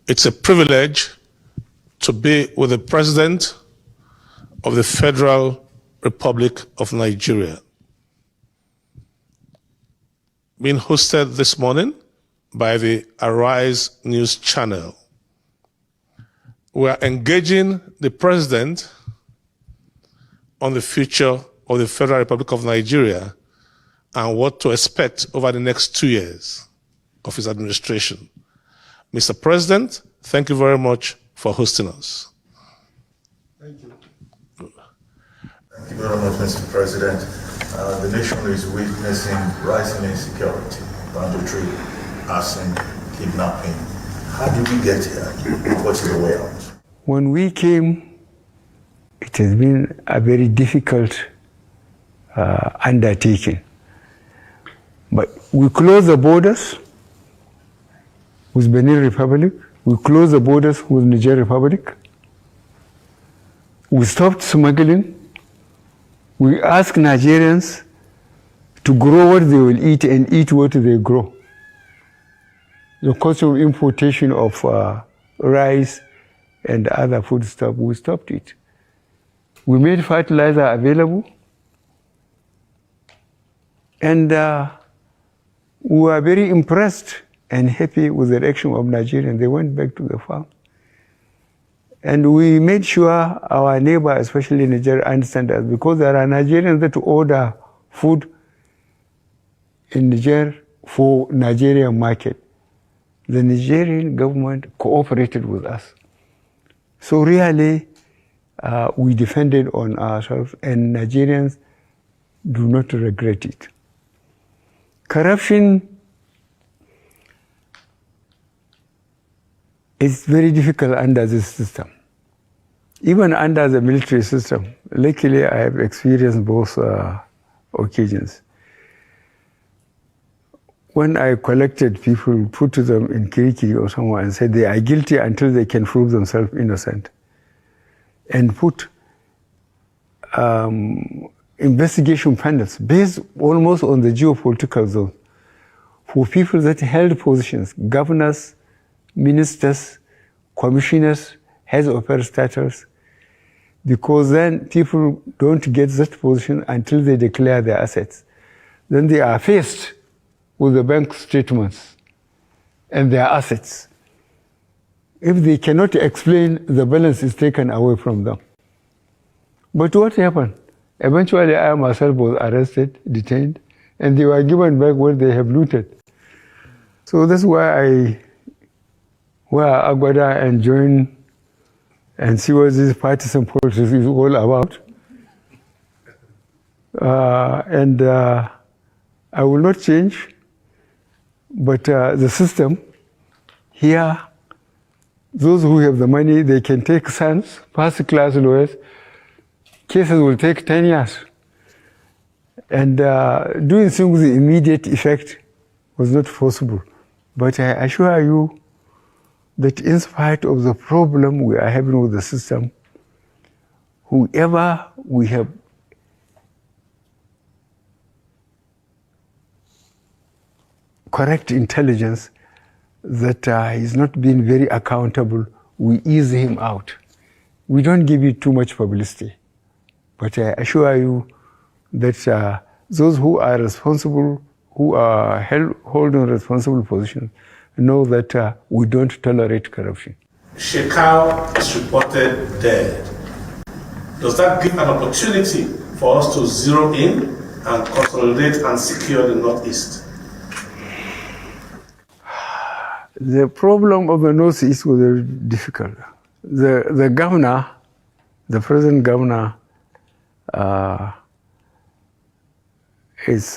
It's a privilege to be with the President of the Federal Republic of Nigeria. Being hosted this morning by the Arise News channel. We are engaging the President on the future of the Federal Republic of Nigeria and what to expect over the next 2 years of his administration. Mr. President, thank you very much for hosting us. Thank you. Thank you very much, Mr. President. The nation is witnessing rising insecurity, banditry, arson, kidnapping. How did we get here? What's the way out? When we came, it has been a very difficult undertaking. But we closed the borders with Benin Republic. We closed the borders with Niger Republic. We stopped smuggling. We asked Nigerians to grow what they will eat and eat what they grow. The cost of importation of rice and other food stuff, we stopped it. We made fertilizer available. And we were very impressed and happy with the action of Nigerians. They went back to the farm. And we made sure our neighbor, especially Nigeria, understand us, because there are Nigerians that order food in Niger for Nigerian market. The Nigerian government cooperated with us. So really, we defended on ourselves, and Nigerians do not regret it. Corruption is very difficult under this system. Even under the military system, luckily I have experienced both occasions. When I collected people, put them in Kiriki or somewhere and said they are guilty until they can prove themselves innocent, and put investigation panels based almost on the geopolitical zone for people that held positions, governors, ministers, commissioners, heads of parastatals, because then people don't get that position until they declare their assets. Then they are faced with the bank statements and their assets. If they cannot explain, the balance is taken away from them. But what happened? Eventually, I myself was arrested, detained, and they were given back what they have looted. So that's why I wear Agbada and join and see what this partisan politics is all about. I will not change, but the system here, those who have the money, they can take sons, first-class lawyers. Cases will take 10 years. And doing things with immediate effect was not possible. But I assure you that in spite of the problem we are having with the system, whoever we have correct intelligence that is not being very accountable, we ease him out. We don't give it too much publicity. But I assure you that those who are responsible, who are holding responsible positions, know that we don't tolerate corruption. Shekau is reported dead. Does that give an opportunity for us to zero in and consolidate and secure the Northeast? The problem of the Northeast was very difficult. The governor, the present governor, is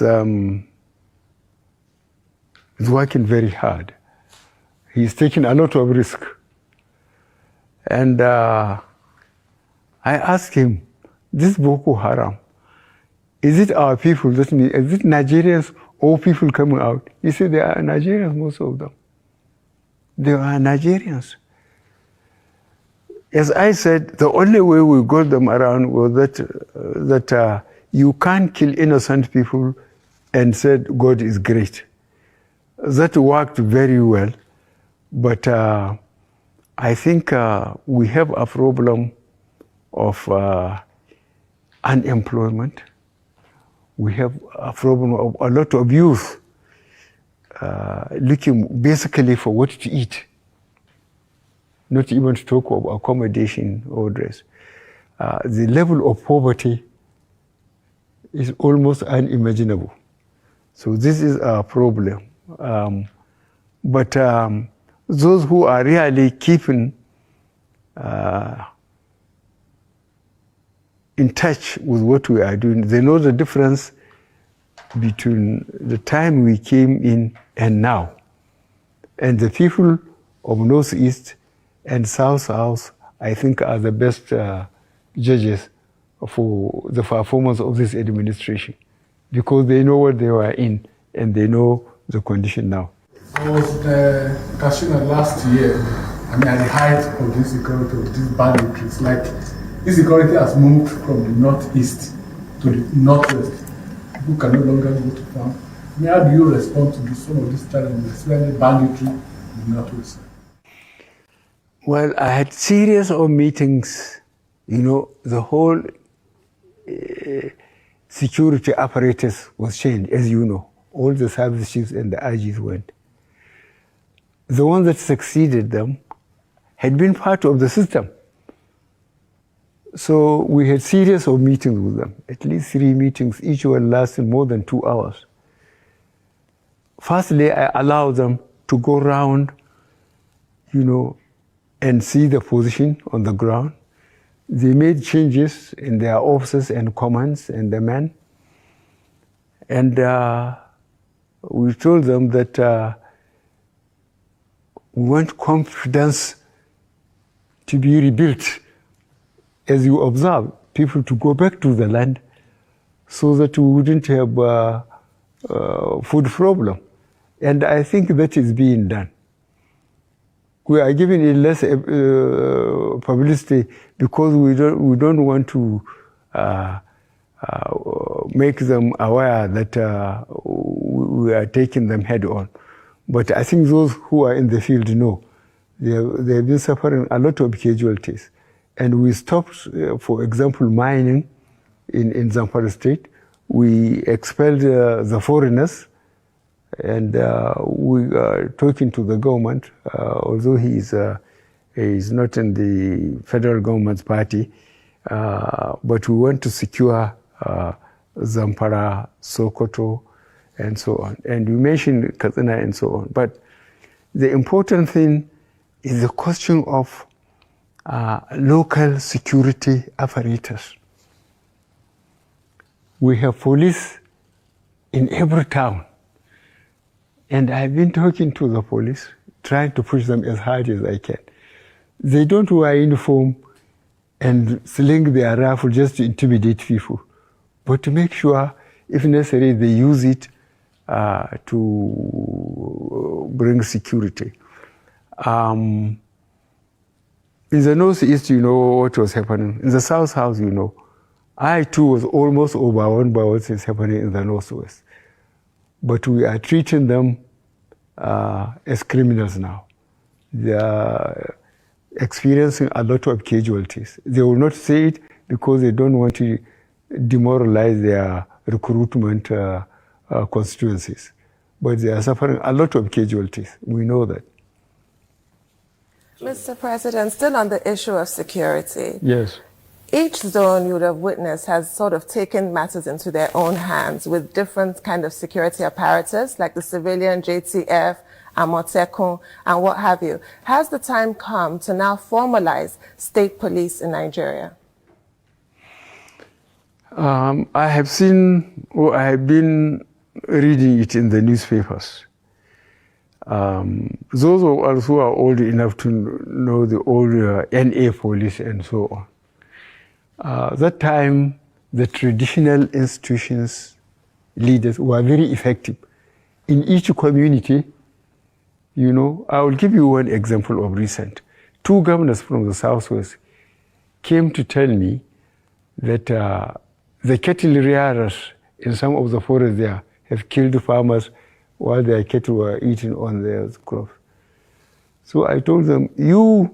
working very hard. He's taking a lot of risk. And I asked him, this Boko Haram, is it our people, that means, is it Nigerians or people coming out? He said, they are Nigerians, most of them. They are Nigerians. As I said, the only way we got them around was that you can't kill innocent people and said God is great. That worked very well, but I think we have a problem of unemployment. We have a problem of a lot of youth looking basically for what to eat, not even to talk of accommodation or dress. The level of poverty is almost unimaginable. So this is a problem. But those who are really keeping in touch with what we are doing, they know the difference between the time we came in and now. And the people of Northeast and South, I think, are the best judges for the performance of this administration, because they know what they were in and they know the condition now. I was Kashina last year. I mean, at the height of the insecurity of these banditries, like insecurity has moved from the northeast to the northwest. People can no longer go to farm. I mean, how do you respond to some of these challenges, especially banditry in the northwest? Well, I had series of meetings. You know, the whole security apparatus was changed, as you know. All the service chiefs and the IGs went. The ones that succeeded them had been part of the system. So we had series of meetings with them, at least 3 meetings, each one lasted more than 2 hours. Firstly, I allowed them to go around, you know, and see the position on the ground. They made changes in their offices and commands and the men. And we told them that we want confidence to be rebuilt. As you observe, people to go back to the land so that we wouldn't have food problem. And I think that is being done. We are giving it less publicity because we don't want to make them aware that we are taking them head on. But I think those who are in the field know they have been suffering a lot of casualties. And we stopped, for example, mining in Zamfara state. We expelled the foreigners, and we are talking to the government, although he is not in the federal government's party, but we want to secure Zamfara, Sokoto, and so on. And we mentioned Katsina and so on. But the important thing is the question of local security apparatus. We have police in every town. And I've been talking to the police, trying to push them as hard as I can. They don't wear uniform and sling their rifle just to intimidate people, but to make sure, if necessary, they use it to bring security. In the Northeast, you know what was happening. In the South, you know, I too was almost overwhelmed by what is happening in the Northwest. But we are treating them as criminals now. They are experiencing a lot of casualties. They will not say it because they don't want to demoralize their recruitment constituencies. But they are suffering a lot of casualties. We know that. Mr. President, still on the issue of security. Yes. Each zone you would have witnessed has sort of taken matters into their own hands with different kind of security apparatus, like the civilian JTF, Amotekun, and what have you. Has the time come to now formalize state police in Nigeria? I have seen, or I have been reading it in the newspapers. Those of us who are old enough to know the old NA police and so on. That time, the traditional institutions leaders were very effective. In each community, you know, I will give you one example of recent. 2 governors from the Southwest came to tell me that the cattle rearers in some of the forests there have killed farmers while their cattle were eating on their crops. So I told them, you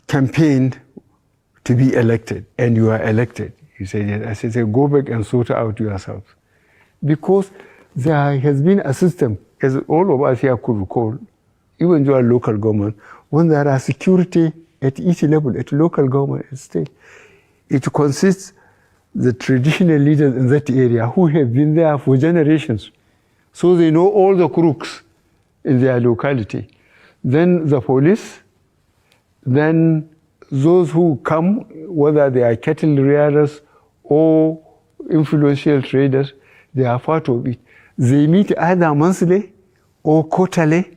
campaigned to be elected, and you are elected. You said, yes. I said, go back and sort out yourselves. Because there has been a system, as all of us here could recall, even your local government, when there are security at each level, at local government, at state, it consists the traditional leaders in that area who have been there for generations. So they know all the crooks in their locality. Then the police, then those who come, whether they are cattle rearers or influential traders, they are part of it. They meet either monthly or quarterly,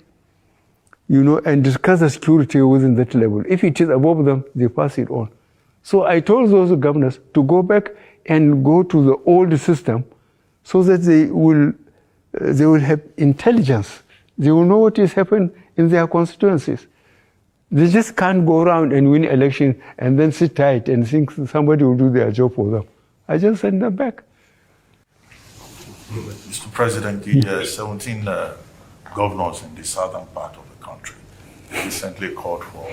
and discuss the security within that level. If it is above them, they pass it on. So I told those governors to go back and go to the old system so that they will have intelligence. They will know what is happening in their constituencies. They just can't go around and win election and then sit tight and think somebody will do their job for them. I just send them back. Mr. President, the 17 governors in the southern part of the country recently called for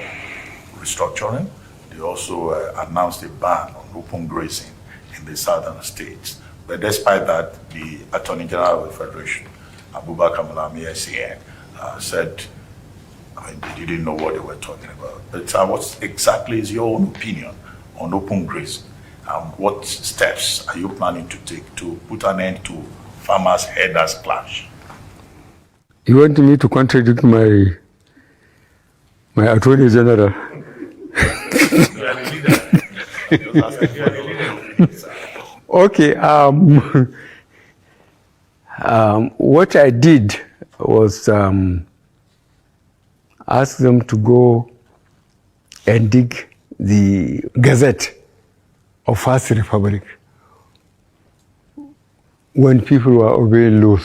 restructuring. They also announced a ban on open grazing in the southern states. But despite that, the Attorney General of the Federation, Abubakar Malami SAN, said they didn't know what they were talking about. But what exactly is your own opinion on open grazing? What steps are you planning to take to put an end to farmers-herders clash? You want me to contradict my Attorney General? Okay. What I did was ask them to go and dig the Gazette of First Republic when people were obeying laws.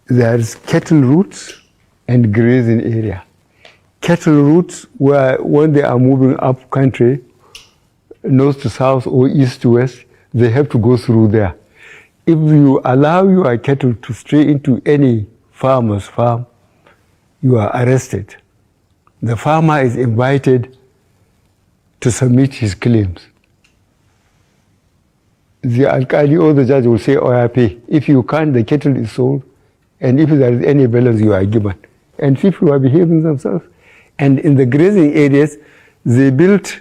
There's cattle routes and grazing area. Cattle routes where when they are moving up country, north to south or east to west, they have to go through there. If you allow your cattle to stray into any farmer's farm, you are arrested. The farmer is invited to submit his claims. The alkali or the judge will say, oh, I pay. If you can't, the cattle is sold. And if there is any balance, you are given. And people are behaving themselves. And in the grazing areas, they built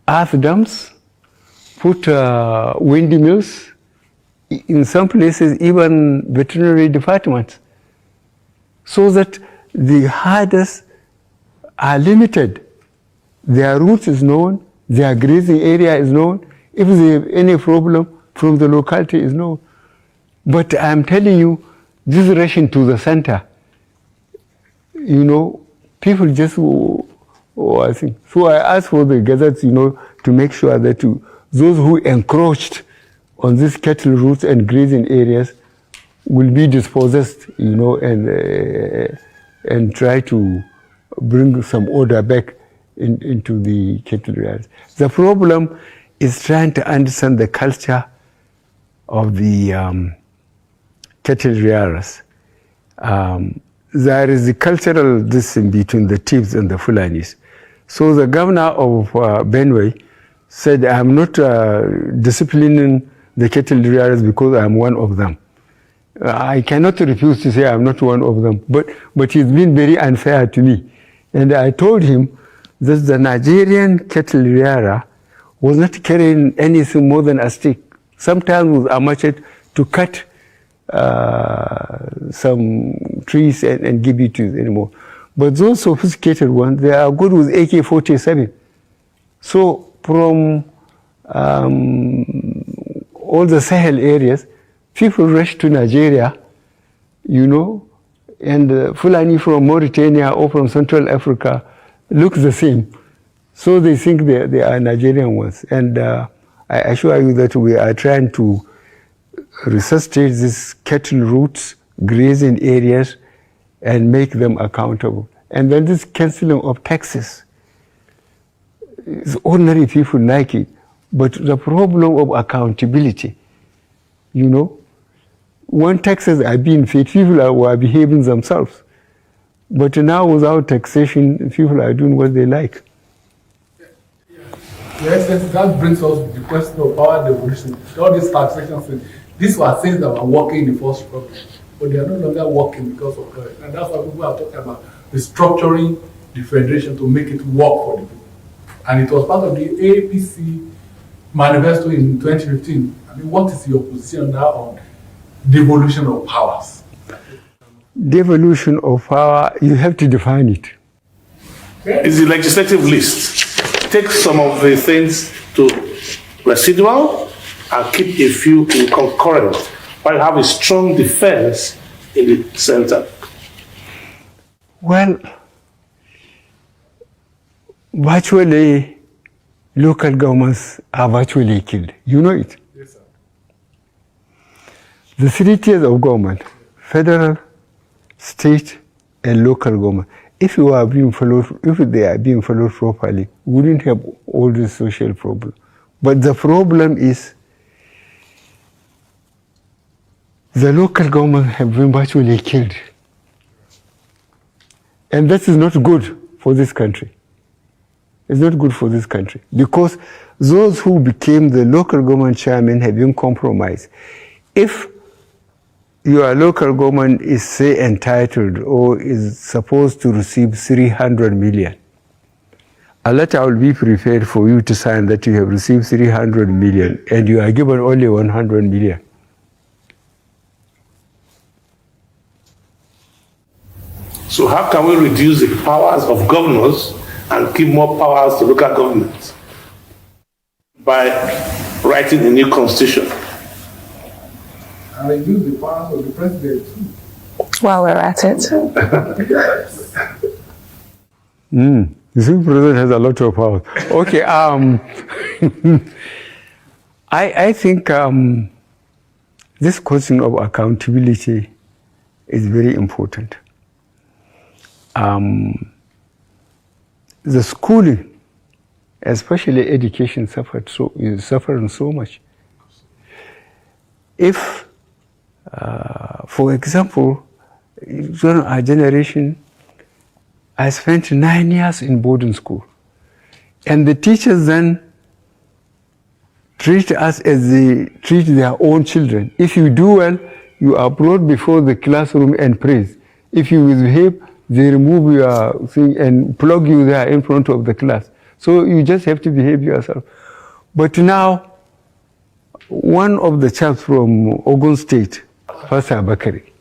earth dams, put windmills, in some places even veterinary departments, so that the herders are limited. Their route is known, their grazing area is known. If they have any problem from the locality is known. But I'm telling you, this ration to the center, people just, I think. So I asked for the gazettes, to make sure that those who encroached on these cattle routes and grazing areas will be dispossessed, and try to bring some order back into the cattle areas. The problem is trying to understand the culture of the cattle rearers. There is a cultural distance between the chiefs and the Fulanis. So the governor of Benue said, I'm not disciplining the cattle rearers because I'm one of them. I cannot refuse to say I'm not one of them, but he's been very unfair to me. And I told him that the Nigerian cattle rearer was not carrying anything more than a stick, sometimes with a machete, to cut some trees and give it to anymore. But those sophisticated ones, they are good with AK-47. So from all the Sahel areas, people rush to Nigeria, and Fulani from Mauritania or from Central Africa look the same. So they think they are Nigerian ones. And I assure you that we are trying to resuscitate these cattle routes, grazing areas, and make them accountable. And then this cancelling of taxes, ordinary people like it, but the problem of accountability, when taxes are being paid, people are behaving themselves. But now without taxation, people are doing what they like. Yes, that brings us to the question of power devolution. All these taxation things, these were things that were working in the first problem, but they are no longer working because of COVID. And that's why people are talking about restructuring the federation to make it work for the people. And it was part of the APC manifesto in 2015. I mean, what is your position now on devolution of powers? Devolution of power, you have to define it. It's the legislative list. Take some of the things to residual and keep a few in concurrent, while you have a strong defense in the center. Well, virtually, local governments are virtually killed. You know it. Yes, sir. The 3 tiers of government, federal, state, and local government, if they are being followed properly, we wouldn't have all the social problems. But the problem is the local government have been virtually killed. And that is not good for this country. It's not good for this country because those who became the local government chairman have been compromised. If your local government is, say, entitled or is supposed to receive 300 million, a letter will be prepared for you to sign that you have received 300 million and you are given only 100 million. So how can we reduce the powers of governors and give more powers to local governments? By writing a new constitution. And reduce the powers of the president too. While we're at it. The president has a lot of power. Okay, I think this question of accountability is very important. The schooling, especially education, is suffering so much. If, for example, during our generation, I spent 9 years in boarding school, and the teachers then treat us as they treat their own children. If you do well, you are brought before the classroom and praised. If you misbehave, they remove your thing and plug you there in front of the class. So you just have to behave yourself. But now, one of the chaps from Ogun State, Pastor Bakari,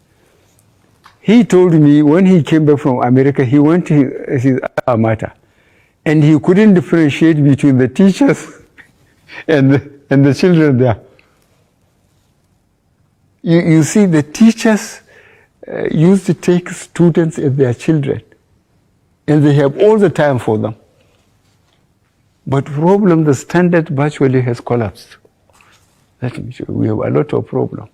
he told me when he came back from America, he went to his alma mater, and he couldn't differentiate between the teachers and the children there. You see, the teachers used to take students as their children, and they have all the time for them. But problem, the standard virtually has collapsed. Let me show you, we have a lot of problem.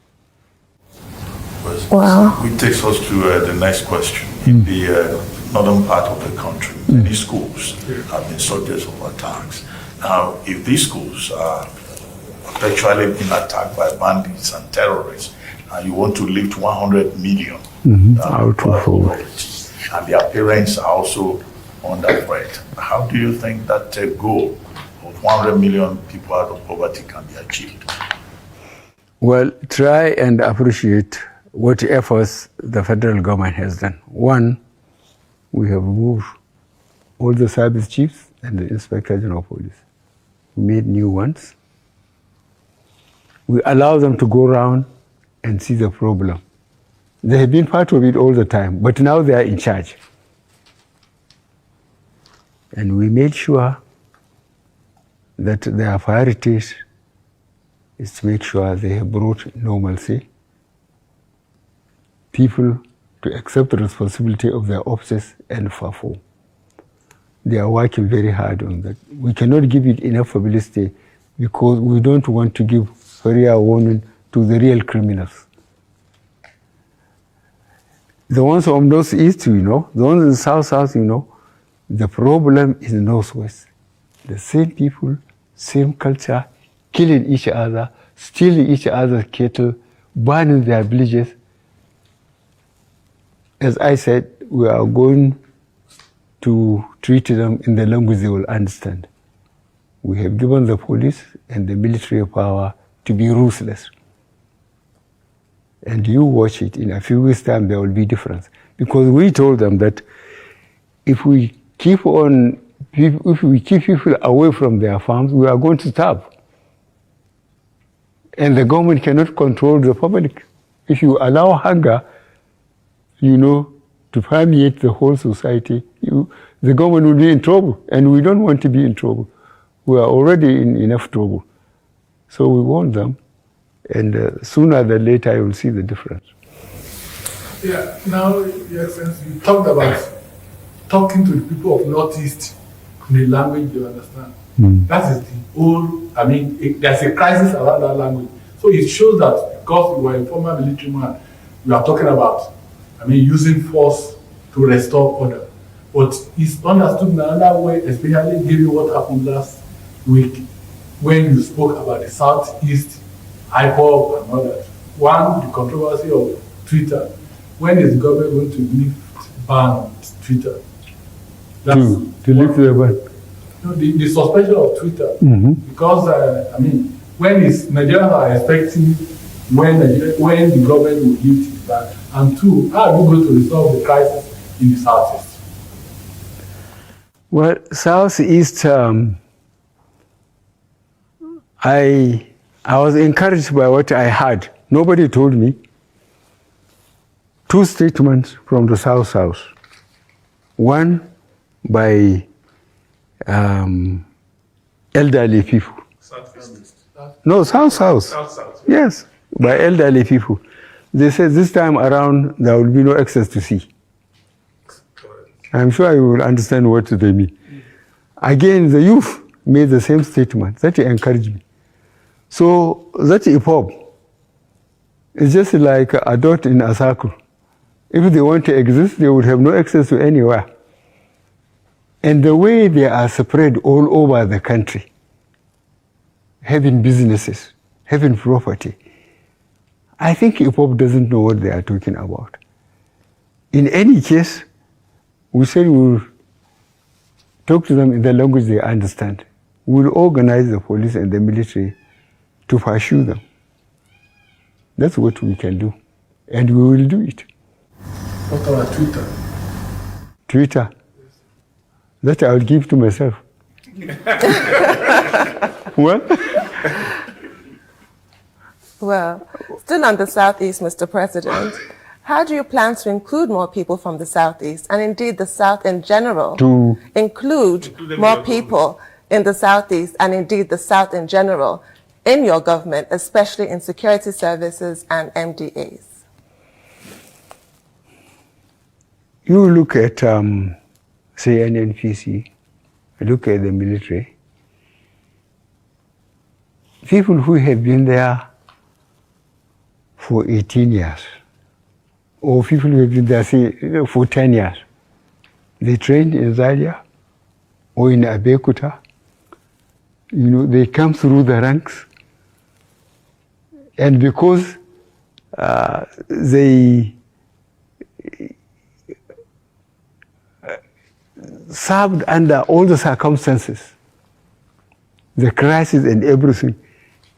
Wow. Which takes us to the next question. In the northern part of the country, many schools have been subject of attacks. Now, if these schools are perpetually being attacked by bandits and terrorists, and you want to lift 100 million out of poverty, and their parents are also under threat, how do you think that goal of 100 million people out of poverty can be achieved? Well, try and appreciate what efforts the federal government has done. One, we have removed all the service chiefs and the Inspector General of Police. We made new ones. We allow them to go around and see the problem. They have been part of it all the time, but now they are in charge. And we made sure that their priorities is to make sure they have brought normalcy, people to accept the responsibility of their offices and perform. They are working very hard on that. We cannot give it enough publicity because we don't want to give fair warning to the real criminals. The ones from northeast, you know, the ones in south, you know, the problem is northwest. The same people, same culture, killing each other, stealing each other's cattle, burning their villages. as I said, we are going to treat them in the language they will understand. We have given the police and the military power to be ruthless. And you watch it, in a few weeks' time there will be difference. Because we told them that if we keep people away from their farms, we are going to starve. And the government cannot control the public. If you allow hunger, to permeate the whole society, the government will be in trouble. And we don't want to be in trouble. We are already in enough trouble. So we warn them. And sooner than later, you will see the difference. Yeah, now, Your Excellency, you talked about talking to the people of Northeast in the language you understand. That is the whole, there's a crisis around that language. So it shows that because you are a former military man, you are talking about, using force to restore order. But it's understood in another way, especially given what happened last week when you spoke about the Southeast, IPOB and all that. One, the controversy of Twitter. When is the government going to lift ban on Twitter? To lift the ban? No, the suspension of Twitter. Because, when is Nigerians are expecting when the government will lift it ban? And two, how are we going to resolve the crisis in the Southeast? Well, Southeast, I was encouraged by what I heard. Nobody told me. 2 statements from the South. One by elderly people. No, South. Yes, by elderly people. They said this time around there will be no access to sea. I'm sure you will understand what they mean. Again, the youth made the same statement. That encouraged me. So that IPOB is just like a dot in a circle. If they want to exist, they would have no access to anywhere. And the way they are spread all over the country, having businesses, having property, I think IPOB doesn't know what they are talking about. In any case, we said we'll talk to them in the language they understand. We'll organize the police and the military to pursue them. That's what we can do. And we will do it. What about Twitter? Twitter? That I will give to myself. Well, still on the Southeast, Mr. President, how do you plan to include more people from the Southeast, and indeed the South in general, to include more people in the Southeast, and indeed the South in general, in your government, especially in security services and MDAs? You look at, say, NNPC, look at the military. People who have been there for 18 years, or people who have been there, say, for 10 years, they trained in Zaria or in Abeokuta. They come through the ranks, and because they served under all the circumstances, the crisis and everything,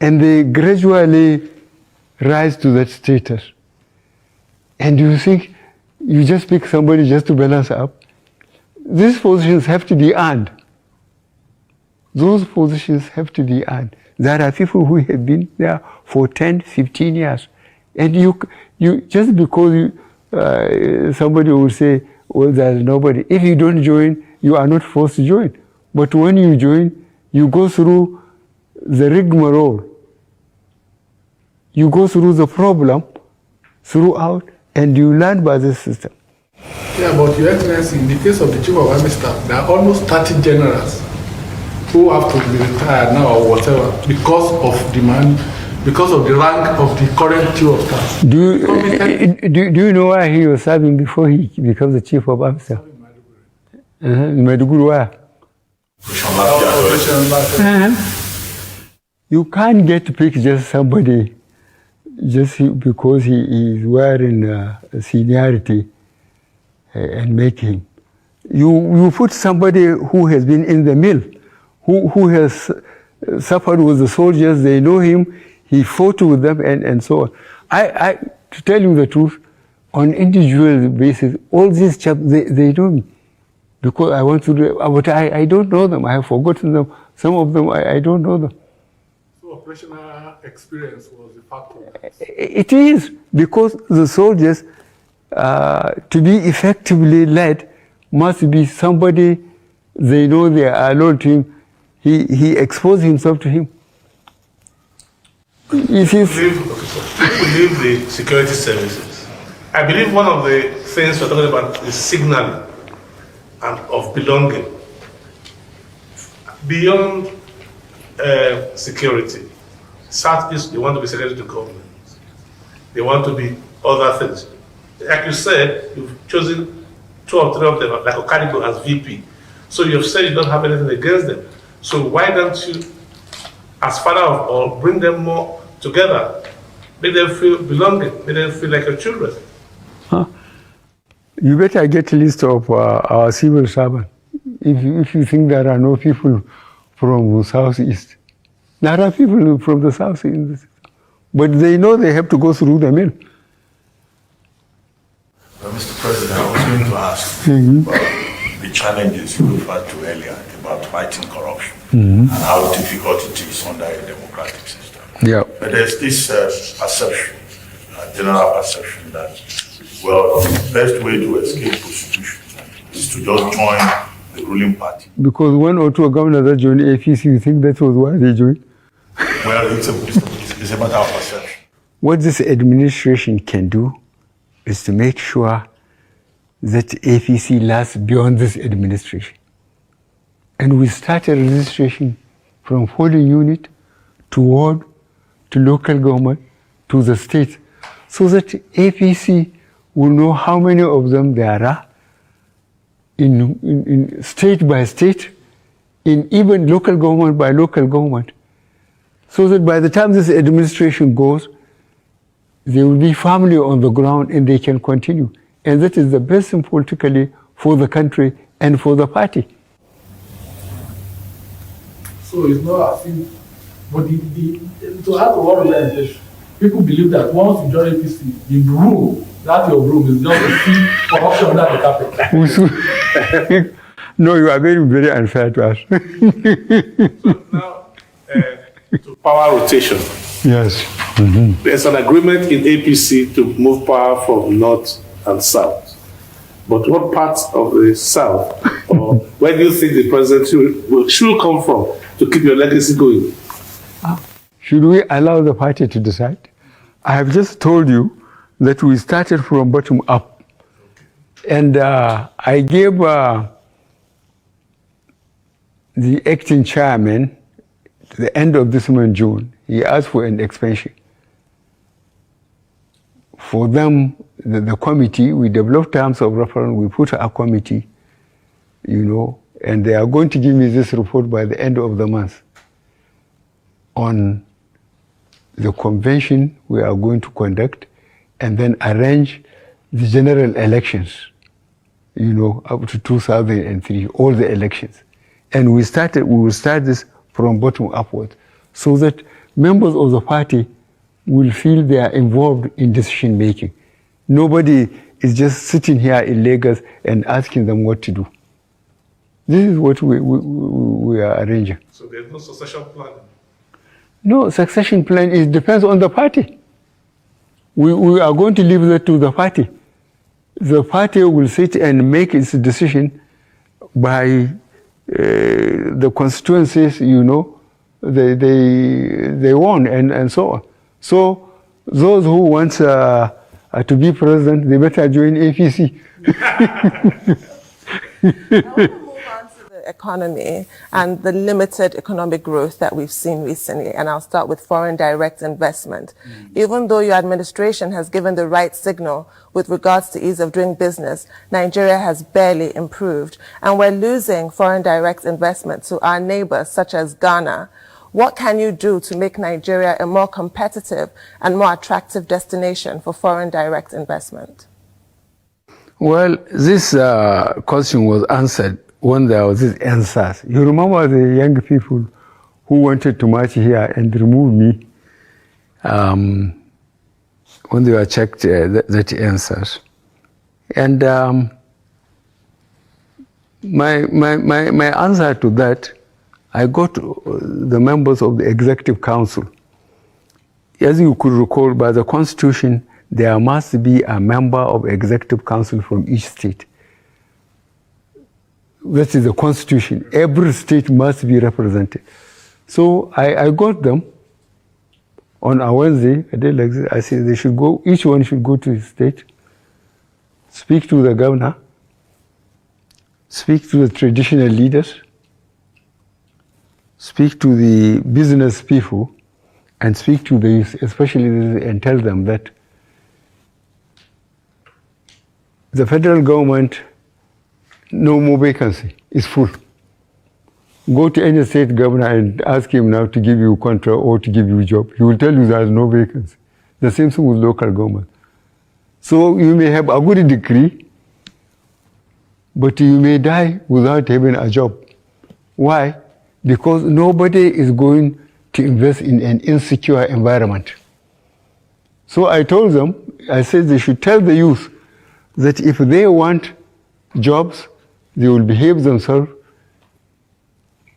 and they gradually rise to that status. And you think you just pick somebody just to balance up? These positions have to be earned. Those positions have to be earned. There are people who have been there for 10, 15 years. And you just because somebody will say, well, there's nobody. If you don't join, you are not forced to join. But when you join, you go through the rigmarole. You go through the problem throughout, and you learn by the system. Yeah, but Your Excellency, in the case of the Chief of Army Staff, there are almost 30 generals who have to be retired now or whatever because of demand, because of the rank of the current Chief of Staff. Do you know why he was serving before he becomes the Chief of Army Staff? In Maiduguri, where? You can't get to pick just somebody just because he is wearing seniority and make him. You put somebody who has been in the mill, who has suffered with the soldiers, they know him, he fought with them, and so on. To tell you the truth, on individual basis, all these chaps, they know me. Because I want to do, but I don't know them. I have forgotten them. Some of them, I don't know them. So operational experience was the factor. It is, because the soldiers, to be effectively led, must be somebody they know they are alone to him. He exposed himself to him. You believe the security services. I believe one of the things we're talking about is signaling and of belonging. Beyond security, Southeast, they want to be secretary to government. They want to be other things. Like you said, you've chosen 2 or 3 of them, like Okadibo as VP. So you've said you don't have anything against them. So why don't you, as father of all, bring them more together? Make them feel belonging, make them feel like your children. Huh? You better get a list of our civil servants. If you think there are no people from the Southeast. There are people from the Southeast. But they know they have to go through the mill. Well, Mr. President, I was going to ask about the challenges you referred to earlier about fighting corruption and how difficult it is under a democratic system. Yeah. But there's this perception, general perception that, well, the best way to escape prosecution is to just join the ruling party. Because 1 or 2 governors that joined APC, you think that was why they joined? Well, it's a matter of perception. What this administration can do is to make sure that APC lasts beyond this administration. And we started registration from polling unit to ward to local government to the state, so that APC will know how many of them there are in state by state, in even local government by local government, so that by the time this administration goes, there will be family on the ground and they can continue. And that is the best thing politically for the country and for the party. So it's not as if, but to add to what we are, people believe that once you join APC, the room, that your room is just a free corruption under the carpet. No, you are very, very unfair to us. So now, to power rotation. Yes. There's an agreement in APC to move power from north and south. But what parts of the south, or where do you think the president should come from to keep your legacy going? Should we allow the party to decide? I have just told you that we started from bottom up. And I gave the acting chairman, to the end of this month, June, he asked for an expansion. For them, the committee, we developed terms of reference, we put a committee, and they are going to give me this report by the end of the month on the convention we are going to conduct and then arrange the general elections, up to 2003, all the elections. And we will start this from bottom upward, so that members of the party will feel they are involved in decision making. Nobody is just sitting here in Lagos and asking them what to do. This is what we are arranging. So there's no succession plan? No, succession plan, it depends on the party. We are going to leave that to the party. The party will sit and make its decision by the constituencies, they won and so on. So those who want to be president, they better join APC. I want to move on to the economy and the limited economic growth that we've seen recently. And I'll start with foreign direct investment. Even though your administration has given the right signal with regards to ease of doing business, Nigeria has barely improved. And we're losing foreign direct investment to our neighbors, such as Ghana. What can you do to make Nigeria a more competitive and more attractive destination for foreign direct investment? Well, this question was answered when there was this answers. You remember the young people who wanted to march here and remove me when they were checked that answers. And my answer to that, I got the members of the Executive Council. As you could recall, by the Constitution, there must be a member of Executive Council from each state. That is the Constitution. Every state must be represented. So I got them on a Wednesday, a day like this. I said they should go, each one should go to his state, speak to the governor, speak to the traditional leaders, speak to the business people, and speak to the youth, especially, and tell them that the federal government, no more vacancy, is full. Go to any state governor and ask him now to give you a contract or to give you a job. He will tell you there is no vacancy. The same thing with local government. So you may have a good degree, but you may die without having a job. Why? Because nobody is going to invest in an insecure environment. So I told them, I said they should tell the youth that if they want jobs, they will behave themselves,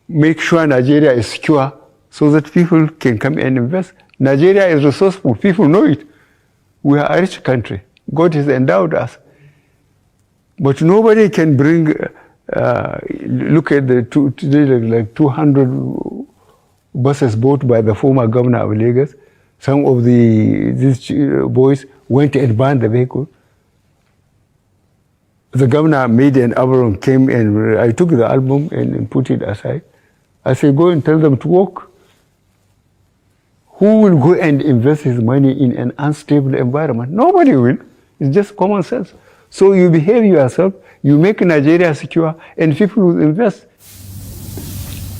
make sure Nigeria is secure so that people can come and invest. Nigeria is resourceful, people know it. We are a rich country. God has endowed us. But nobody can bring, look at the like 200 buses bought by the former governor of Lagos. Some of these boys went and banned the vehicle. The governor made an album, came and I took the album and put it aside. I said, go and tell them to walk. Who will go and invest his money in an unstable environment? Nobody will. It's just common sense. So you behave yourself, you make Nigeria secure, and people will invest.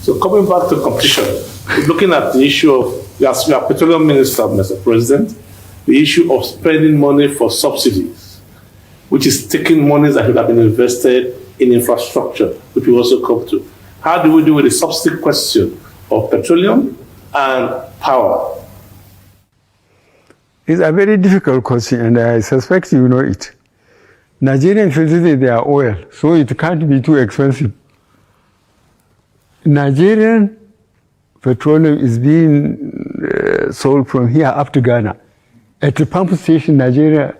So coming back to competition, looking at the issue of, as we are petroleum minister, Mr. President, the issue of spending money for subsidies, which is taking monies that should have been invested in infrastructure, which we also come to. How do we deal with the subsidy question of petroleum and power? It's a very difficult question, and I suspect you know it. Nigerians filter their oil, so it can't be too expensive. Nigerian petroleum is being sold from here up to Ghana. At the pump station, Nigeria,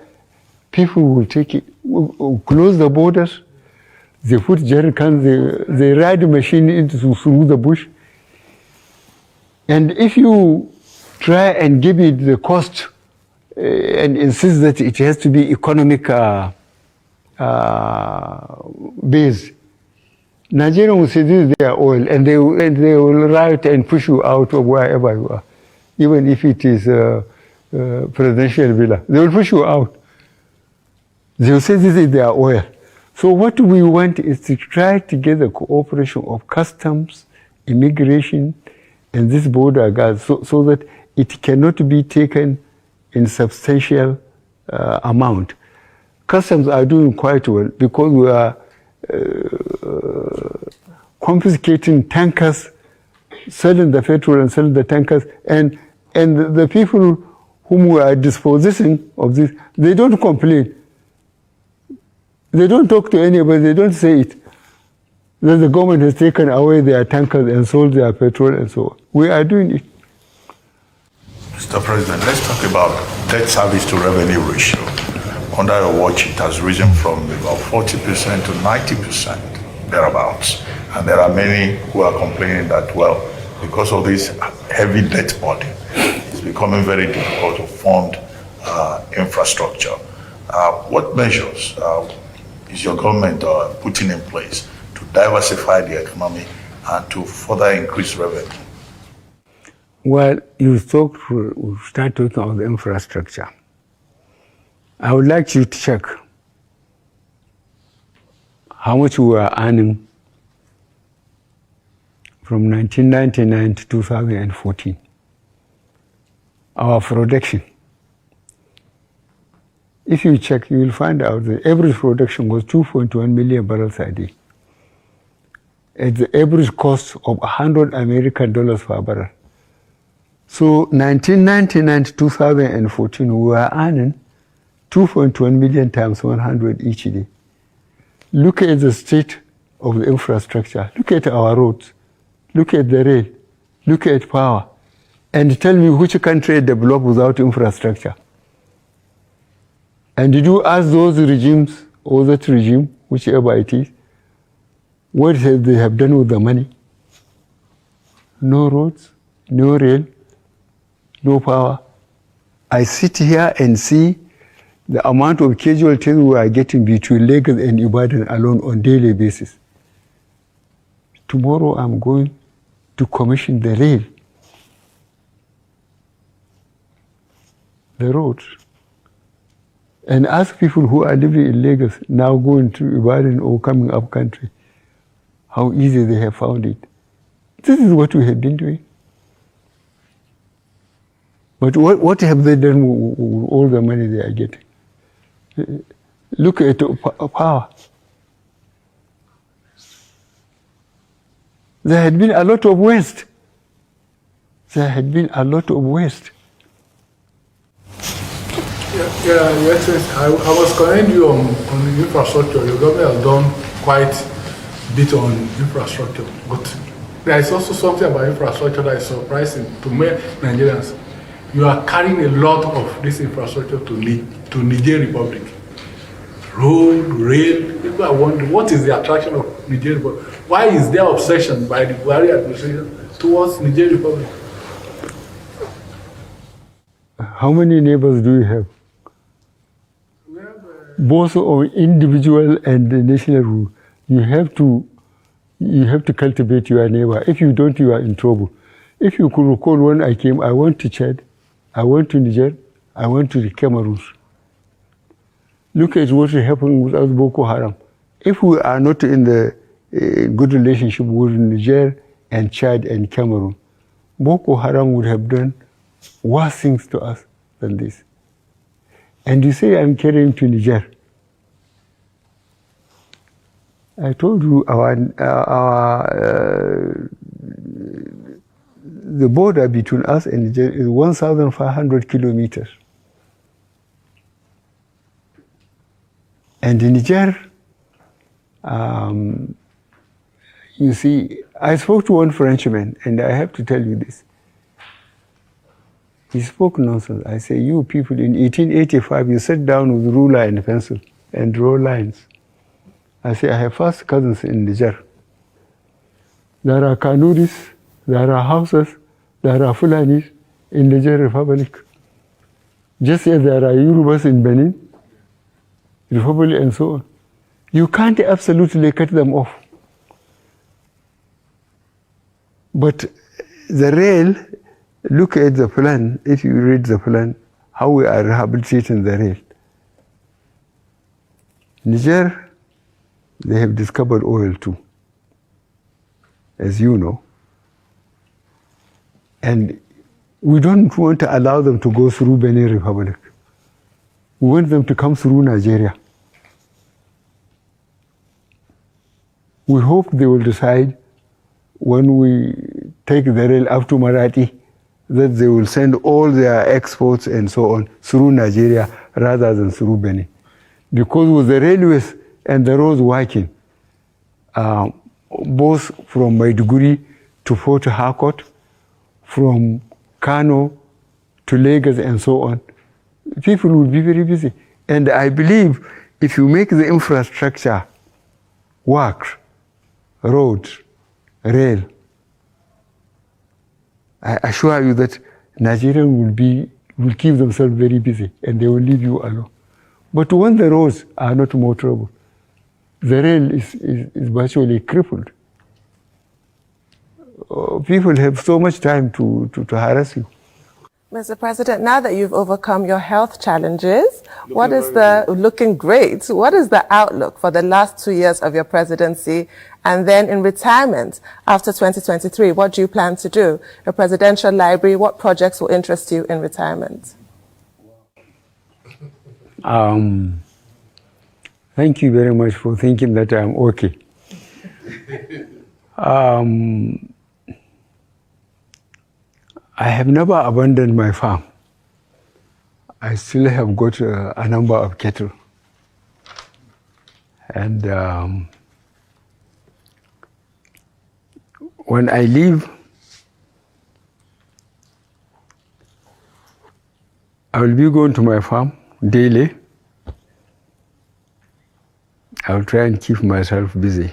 people will take it, will close the borders, they put jerry cans, they ride the machine through the bush. And if you try and give it the cost and insist that it has to be economic base, Nigeria will say this is their oil, and they will riot and push you out of wherever you are, even if it is presidential villa. They will push you out. They will say this is their oil. So what we want is to try to get the cooperation of customs, immigration, and this border guards, so that it cannot be taken in substantial amount. Customs are doing quite well because we are confiscating tankers, selling the petrol and selling the tankers, and the people whom we are dispossessing of this, they don't complain. They don't talk to anybody, they don't say it. That the government has taken away their tankers and sold their petrol and so on. We are doing it. Mr. President, let's talk about debt service to revenue ratio. Under your watch, it has risen from about 40% to 90%, thereabouts. And there are many who are complaining that, well, because of this heavy debt burden, it's becoming very difficult to fund infrastructure. What measures is your government putting in place to diversify the economy and to further increase revenue? Well, we start talking about the infrastructure. I would like you to check how much we are earning from 1999 to 2014. Our production. If you check, you will find out the average production was 2.1 million barrels a day at the average cost of $100 American per barrel. So 1999 to 2014, we were earning 2.1 million times 100 each day. Look at the state of the infrastructure. Look at our roads. Look at the rail. Look at power. And tell me which country developed without infrastructure. And did you ask those regimes, or that regime, whichever it is, what they have done with the money? No roads, no rail, no power. I sit here and see the amount of casualties we are getting between Lagos and Ibadan alone on daily basis. Tomorrow I'm going to commission the rail, the roads, and ask people who are living in Lagos now going to Ibadan or coming up country, how easy they have found it. This is what we have been doing. But what have they done with all the money they are getting? Look at power. There had been a lot of waste. There had been a lot of waste. Yeah, Your Excellency, I was commending you on the infrastructure. Your government has done quite a bit on infrastructure. But there is also something about infrastructure that is surprising to many Nigerians. You are carrying a lot of this infrastructure to Niger Republic. Road, rail, people are wondering, what is the attraction of Niger Republic? Why is there obsession by the Buhari administration towards Niger Republic? How many neighbors do you have? We have, both on individual and the national rule. You have to cultivate your neighbor. If you don't, you are in trouble. If you could recall, when I came, I went to Chad, I went to Niger, I went to the Cameroon. Look at what happened with us Boko Haram. If we are not in the good relationship with Niger and Chad and Cameroon, Boko Haram would have done worse things to us than this. And you say I'm carrying to Niger. I told you the border between us and Niger is 1,500 kilometers. And in Niger, you see, I spoke to one Frenchman, and I have to tell you this. He spoke nonsense. I say, you people, in 1885, you sat down with ruler and pencil and draw lines. I say, I have first cousins in Niger. There are Kanuris, there are Hausas, there are Fulanis in Niger Republic. Just as there are Yorubas in Benin Republic and so on. You can't absolutely cut them off. But the rail, look at the plan, if you read the plan, how we are rehabilitating the rail. Niger, they have discovered oil too, as you know. And we don't want to allow them to go through Benin Republic. We want them to come through Nigeria. We hope they will decide when we take the rail up to Marathi that they will send all their exports and so on through Nigeria rather than through Benin. Because with the railways and the roads working, both from Maiduguri to Port Harcourt, from Kanu to Lagos and so on, people will be very busy. And I believe if you make the infrastructure work, roads, rail, I assure you that Nigerians will keep themselves very busy and they will leave you alone. But when the roads are not more trouble, the rail is virtually crippled. People have so much time to harass you. Mr. President, now that you've overcome your health challenges, looking great, what is the outlook for the last 2 years of your presidency? And then in retirement, after 2023, what do you plan to do? Your presidential library, what projects will interest you in retirement? Thank you very much for thinking that I'm okay. I have never abandoned my farm. I still have got a number of cattle. And when I leave, I will be going to my farm daily. I will try and keep myself busy.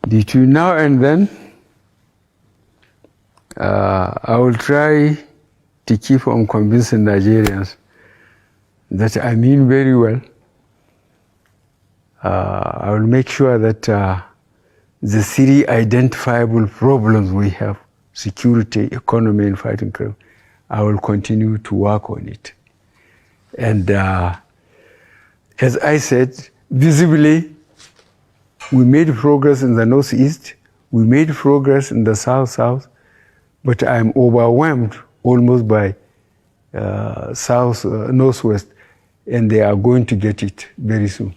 Between now and then, I will try to keep on convincing Nigerians that I mean very well. I will make sure that the three identifiable problems we have, security, economy, and fighting crime, I will continue to work on it. And as I said, visibly, we made progress in the Northeast, we made progress in the South, but I'm overwhelmed almost by Northwest, and they are going to get it very soon.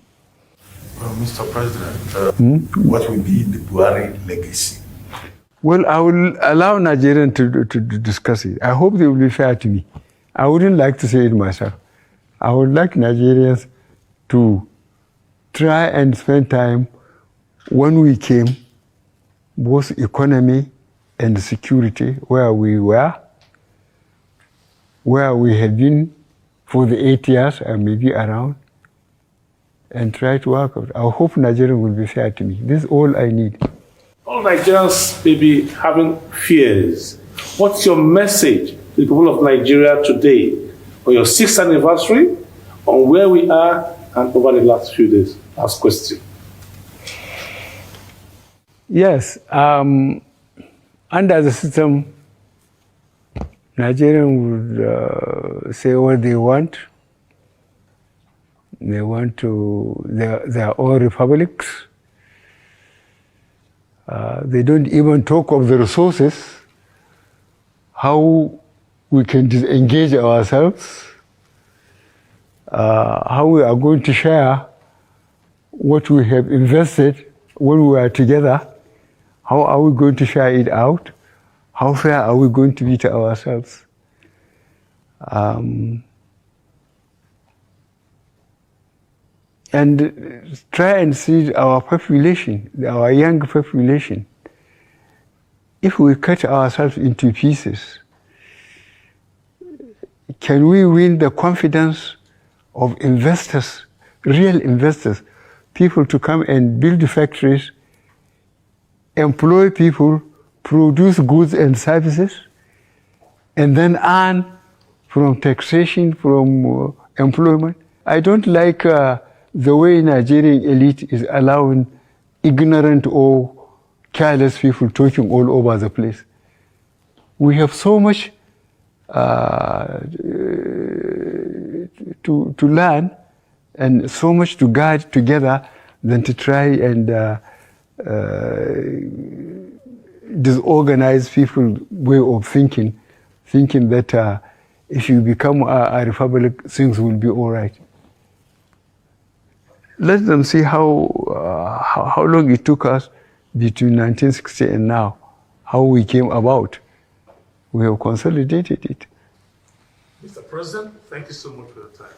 Well, Mr. President, what will be the Buhari legacy? Well, I will allow Nigerians to discuss it. I hope they will be fair to me. I wouldn't like to say it myself. I would like Nigerians to try and spend time when we came, both economy and security, where we were, where we have been for the 8 years and maybe around, and try to work out. I hope Nigerians will be fair to me. This is all I need. All Nigerians may be having fears. What's your message to the people of Nigeria today on your 6th anniversary, on where we are, and over the last few days? Last question. Yes, under the system, Nigerians would say what they want. They want to, they are all republics. They don't even talk of the resources, how we can disengage ourselves, how we are going to share what we have invested when we are together, how are we going to share it out, how fair are we going to be to ourselves. And try and see our population, our young population. If we cut ourselves into pieces, can we win the confidence of investors, real investors, people to come and build factories, employ people, produce goods and services, and then earn from taxation, from employment? I don't like the way Nigerian elite is allowing ignorant or careless people talking all over the place. We have so much to learn and so much to guide together than to try and disorganize people's way of thinking that if you become a republic, things will be all right. Let them see how long it took us between 1960 and now, how we came about. We have consolidated it. Mr. President, thank you so much for your time.